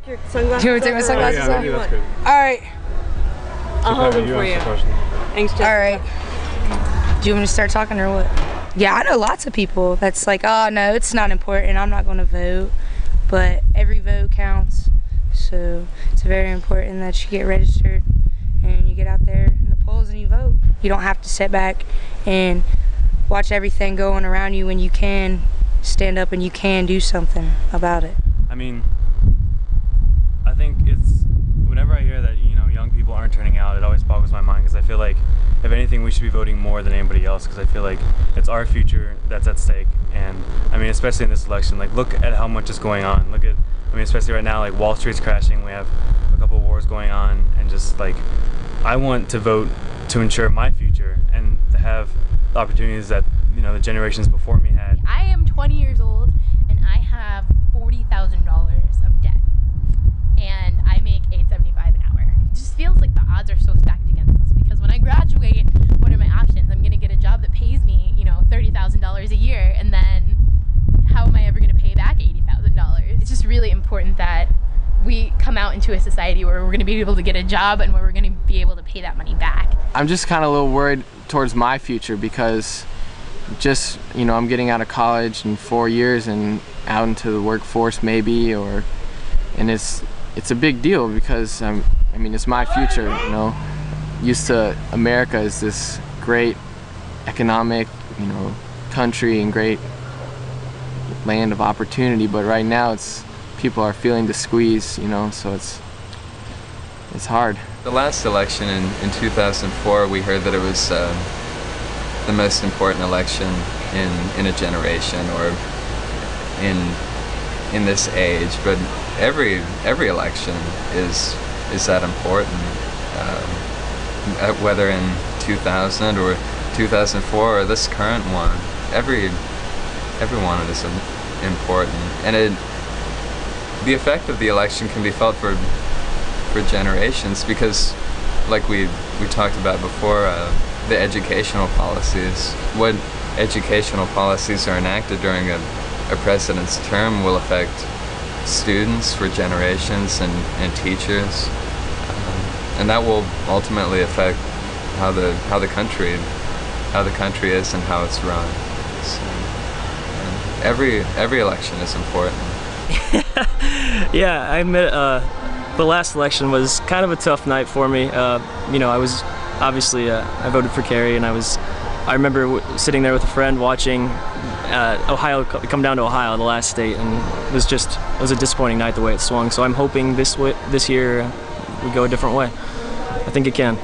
Your sunglasses. Do you want to take my sunglasses off? Yeah, that's good. All right. I'll hold them for you. Thanks, Jessica. All right. Do you want me to start talking or what? Yeah, I know lots of people that's like, oh no, it's not important. I'm not going to vote. But every vote counts. So it's very important that you get registered and you get out there in the polls and you vote. You don't have to sit back and watch everything going around you when you can stand up and you can do something about it. I mean, I think it's, whenever I hear that, you know, young people aren't turning out, it always boggles my mind, because I feel like, if anything, we should be voting more than anybody else, because I feel like it's our future that's at stake. And I mean, especially in this election, like, look at how much is going on. Look at, I mean, especially right now, like, Wall Street's crashing, we have a couple of wars going on, and just like, I want to vote to ensure my future and to have the opportunities that, you know, the generations before me had. I am 20 years old and I have $40,000 of debt, and I make $8.75 an hour. It just feels like the odds are so stacked against us, because when I graduate, what are my options? I'm gonna get a job that pays me, you know, $30,000 a year, and then how am I ever gonna pay back $80,000? It's just really important that we come out into a society where we're gonna be able to get a job and where we're gonna be able to pay that money back. I'm just kind of a little worried towards my future, because just, you know, I'm getting out of college in 4 years and out into the workforce maybe, and it's a big deal, because I mean, it's my future, you know. Used to America as this great economic, you know, country and great land of opportunity, but right now it's, people are feeling the squeeze, you know, so it's hard. The last election in 2004, we heard that it was the most important election in a generation, or in this age. But every election is that important, whether in 2000 or 2004 or this current one. Every one is important, and the effect of the election can be felt for generations, because, like we talked about before, the educational policies. What educational policies are enacted during a president's term will affect students for generations, and teachers, and that will ultimately affect how the country is and how it's run. So, every election is important. Yeah, I admit the last election was kind of a tough night for me. You know, I was obviously I voted for Kerry, and I remember sitting there with a friend watching Ohio come down to Ohio, the last state, and it was a disappointing night the way it swung. So I'm hoping this year we go a different way. I think it can.